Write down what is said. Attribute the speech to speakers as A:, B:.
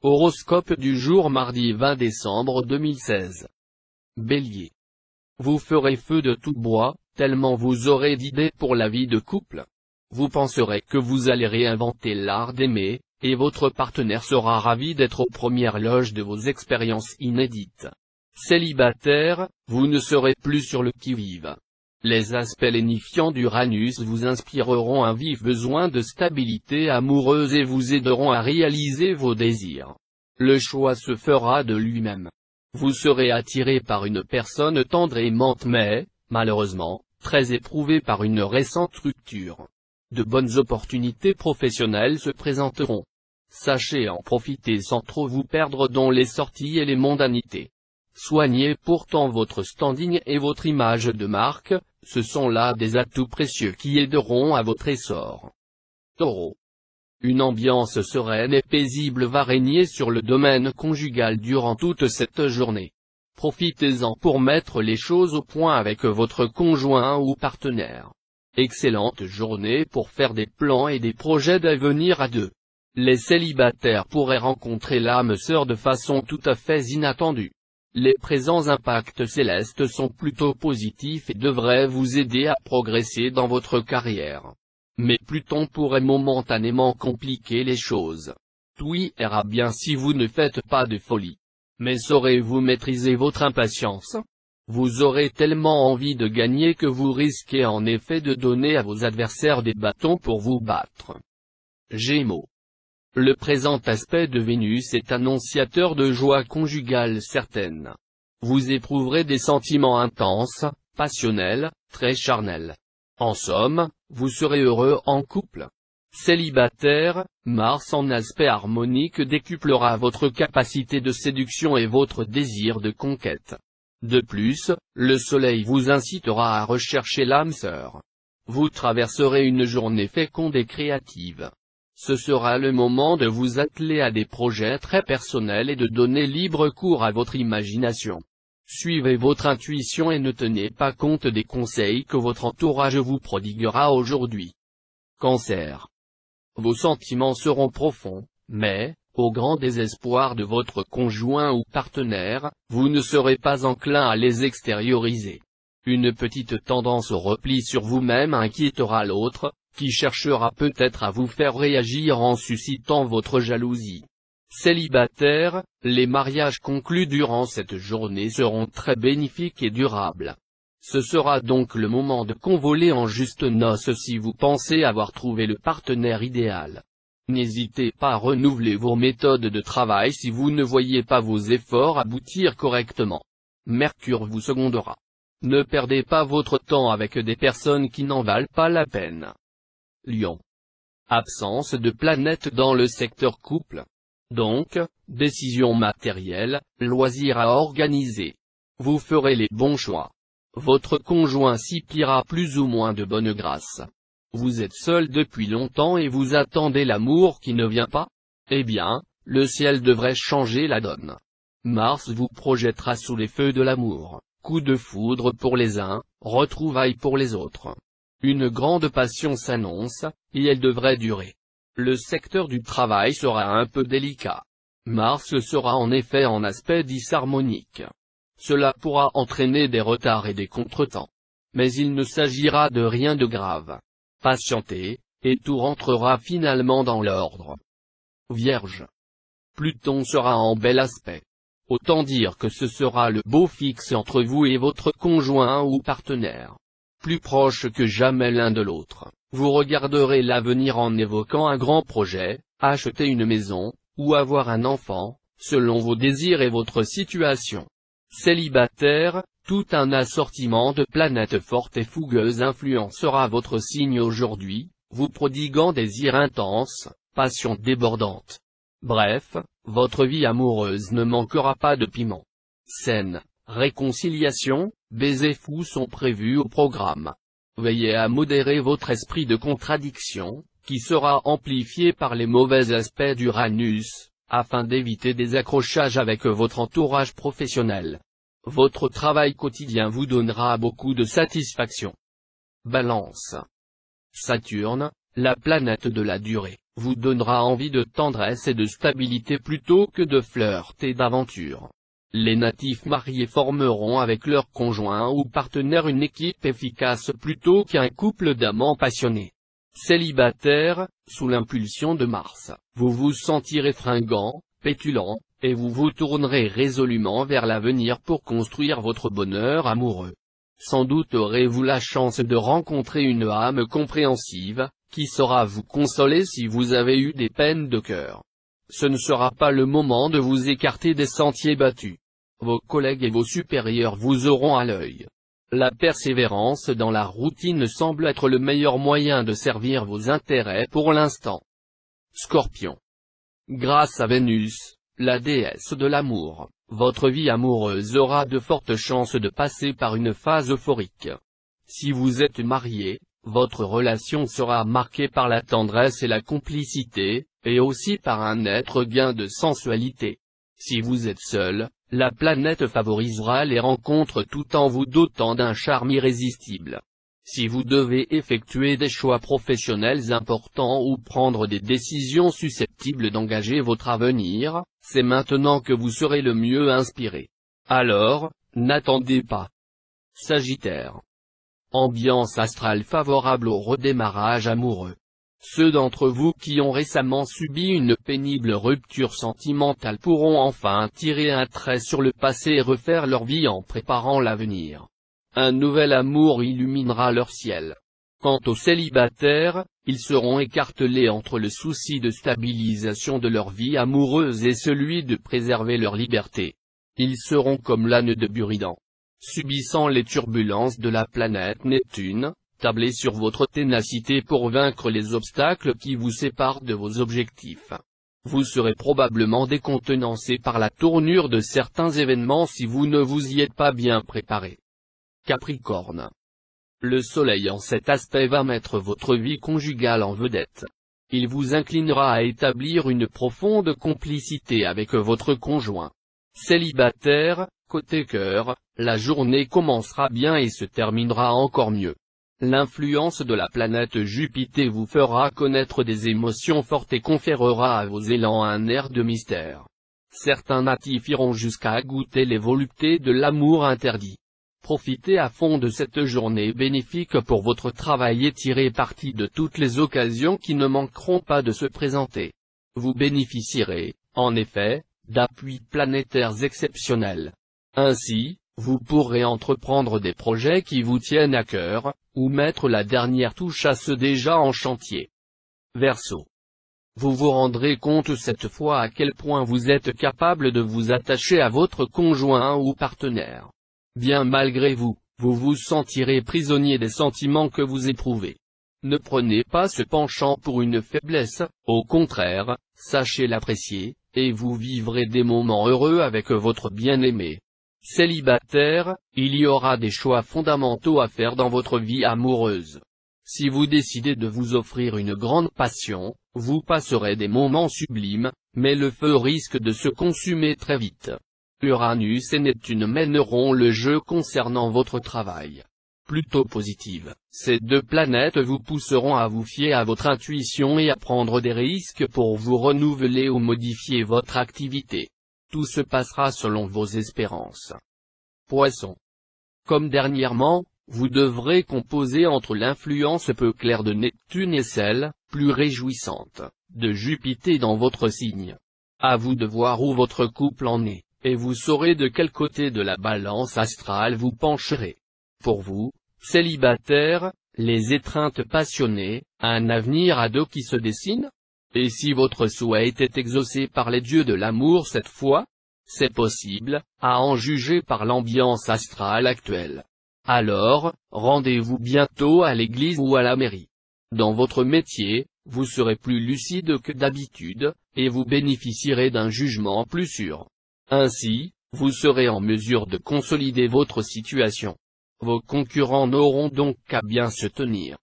A: Horoscope du jour mardi 20 décembre 2016. Bélier. Vous ferez feu de tout bois, tellement vous aurez d'idées pour la vie de couple. Vous penserez que vous allez réinventer l'art d'aimer, et votre partenaire sera ravi d'être aux premières loges de vos expériences inédites. Célibataire, vous ne serez plus sur le qui-vive. Les aspects lénifiants d'Uranus vous inspireront un vif besoin de stabilité amoureuse et vous aideront à réaliser vos désirs. Le choix se fera de lui-même. Vous serez attiré par une personne tendre et aimante mais, malheureusement, très éprouvée par une récente rupture. De bonnes opportunités professionnelles se présenteront. Sachez en profiter sans trop vous perdre dans les sorties et les mondanités. Soignez pourtant votre standing et votre image de marque, ce sont là des atouts précieux qui aideront à votre essor. Taureau. Une ambiance sereine et paisible va régner sur le domaine conjugal durant toute cette journée. Profitez-en pour mettre les choses au point avec votre conjoint ou partenaire. Excellente journée pour faire des plans et des projets d'avenir à deux. Les célibataires pourraient rencontrer l'âme sœur de façon tout à fait inattendue. Les présents impacts célestes sont plutôt positifs et devraient vous aider à progresser dans votre carrière. Mais Pluton pourrait momentanément compliquer les choses. Tout ira bien si vous ne faites pas de folie. Mais saurez-vous maîtriser votre impatience? Vous aurez tellement envie de gagner que vous risquez en effet de donner à vos adversaires des bâtons pour vous battre. Gémeaux. Le présent aspect de Vénus est annonciateur de joie conjugale certaine. Vous éprouverez des sentiments intenses, passionnels, très charnels. En somme, vous serez heureux en couple. Célibataire, Mars en aspect harmonique décuplera votre capacité de séduction et votre désir de conquête. De plus, le Soleil vous incitera à rechercher l'âme sœur. Vous traverserez une journée féconde et créative. Ce sera le moment de vous atteler à des projets très personnels et de donner libre cours à votre imagination. Suivez votre intuition et ne tenez pas compte des conseils que votre entourage vous prodiguera aujourd'hui. Cancer. Vos sentiments seront profonds, mais, au grand désespoir de votre conjoint ou partenaire, vous ne serez pas enclin à les extérioriser. Une petite tendance au repli sur vous-même inquiétera l'autre, qui cherchera peut-être à vous faire réagir en suscitant votre jalousie. Célibataire, les mariages conclus durant cette journée seront très bénéfiques et durables. Ce sera donc le moment de convoler en justes noces si vous pensez avoir trouvé le partenaire idéal. N'hésitez pas à renouveler vos méthodes de travail si vous ne voyez pas vos efforts aboutir correctement. Mercure vous secondera. Ne perdez pas votre temps avec des personnes qui n'en valent pas la peine. Lion. Absence de planète dans le secteur couple. Donc, décisions matérielles, loisirs à organiser. Vous ferez les bons choix. Votre conjoint s'y pliera plus ou moins de bonne grâce. Vous êtes seul depuis longtemps et vous attendez l'amour qui ne vient pas? Eh bien, le ciel devrait changer la donne. Mars vous projettera sous les feux de l'amour. Coup de foudre pour les uns, retrouvailles pour les autres. Une grande passion s'annonce, et elle devrait durer. Le secteur du travail sera un peu délicat. Mars sera en effet en aspect disharmonique. Cela pourra entraîner des retards et des contretemps. Mais il ne s'agira de rien de grave. Patientez, et tout rentrera finalement dans l'ordre. Vierge. Pluton sera en bel aspect. Autant dire que ce sera le beau fixe entre vous et votre conjoint ou partenaire. Plus proches que jamais l'un de l'autre, vous regarderez l'avenir en évoquant un grand projet, acheter une maison, ou avoir un enfant, selon vos désirs et votre situation. Célibataire, tout un assortiment de planètes fortes et fougueuses influencera votre signe aujourd'hui, vous prodiguant désirs intenses, passion débordante. Bref, votre vie amoureuse ne manquera pas de piment. Saine, réconciliation, baisers fous sont prévus au programme. Veillez à modérer votre esprit de contradiction, qui sera amplifié par les mauvais aspects d'Uranus, afin d'éviter des accrochages avec votre entourage professionnel. Votre travail quotidien vous donnera beaucoup de satisfaction. Balance. Saturne, La planète de la durée vous donnera envie de tendresse et de stabilité plutôt que de flirt et d'aventure. Les natifs mariés formeront avec leur conjoint ou partenaire une équipe efficace plutôt qu'un couple d'amants passionnés. Célibataire, sous l'impulsion de Mars, vous vous sentirez fringant, pétulant, et vous vous tournerez résolument vers l'avenir pour construire votre bonheur amoureux. Sans doute aurez-vous la chance de rencontrer une âme compréhensive, qui saura vous consoler si vous avez eu des peines de cœur. Ce ne sera pas le moment de vous écarter des sentiers battus. Vos collègues et vos supérieurs vous auront à l'œil. La persévérance dans la routine semble être le meilleur moyen de servir vos intérêts pour l'instant. Scorpion. Grâce à Vénus, la déesse de l'amour, votre vie amoureuse aura de fortes chances de passer par une phase euphorique. Si vous êtes marié, votre relation sera marquée par la tendresse et la complicité, et aussi par un net gain de sensualité. Si vous êtes seul, la planète favorisera les rencontres tout en vous dotant d'un charme irrésistible. Si vous devez effectuer des choix professionnels importants ou prendre des décisions susceptibles d'engager votre avenir, c'est maintenant que vous serez le mieux inspiré. Alors, n'attendez pas. Sagittaire. Ambiance astrale favorable au redémarrage amoureux. Ceux d'entre vous qui ont récemment subi une pénible rupture sentimentale pourront enfin tirer un trait sur le passé et refaire leur vie en préparant l'avenir. Un nouvel amour illuminera leur ciel. Quant aux célibataires, ils seront écartelés entre le souci de stabilisation de leur vie amoureuse et celui de préserver leur liberté. Ils seront comme l'âne de Buridan, subissant les turbulences de la planète Neptune. Tablez sur votre ténacité pour vaincre les obstacles qui vous séparent de vos objectifs. Vous serez probablement décontenancé par la tournure de certains événements si vous ne vous y êtes pas bien préparé. Capricorne. Le soleil en cet aspect va mettre votre vie conjugale en vedette. Il vous inclinera à établir une profonde complicité avec votre conjoint. Célibataire, côté cœur, la journée commencera bien et se terminera encore mieux. L'influence de la planète Jupiter vous fera connaître des émotions fortes et conférera à vos élans un air de mystère. Certains natifs iront jusqu'à goûter les voluptés de l'amour interdit. Profitez à fond de cette journée bénéfique pour votre travail et tirez parti de toutes les occasions qui ne manqueront pas de se présenter. Vous bénéficierez, en effet, d'appuis planétaires exceptionnels. Ainsi, vous pourrez entreprendre des projets qui vous tiennent à cœur, ou mettre la dernière touche à ceux déjà en chantier. Verseau. Vous vous rendrez compte cette fois à quel point vous êtes capable de vous attacher à votre conjoint ou partenaire. Bien malgré vous, vous vous sentirez prisonnier des sentiments que vous éprouvez. Ne prenez pas ce penchant pour une faiblesse, au contraire, sachez l'apprécier, et vous vivrez des moments heureux avec votre bien-aimé. Célibataire, il y aura des choix fondamentaux à faire dans votre vie amoureuse. Si vous décidez de vous offrir une grande passion, vous passerez des moments sublimes, mais le feu risque de se consumer très vite. Uranus et Neptune mèneront le jeu concernant votre travail. Plutôt positive, ces deux planètes vous pousseront à vous fier à votre intuition et à prendre des risques pour vous renouveler ou modifier votre activité. Tout se passera selon vos espérances. Poisson. Comme dernièrement, vous devrez composer entre l'influence peu claire de Neptune et celle, plus réjouissante, de Jupiter dans votre signe. À vous de voir où votre couple en est, et vous saurez de quel côté de la balance astrale vous pencherez. Pour vous, célibataire, les étreintes passionnées, un avenir à deux qui se dessine? Et si votre souhait était exaucé par les dieux de l'amour cette fois? C'est possible, à en juger par l'ambiance astrale actuelle. Alors, rendez-vous bientôt à l'église ou à la mairie. Dans votre métier, vous serez plus lucide que d'habitude, et vous bénéficierez d'un jugement plus sûr. Ainsi, vous serez en mesure de consolider votre situation. Vos concurrents n'auront donc qu'à bien se tenir.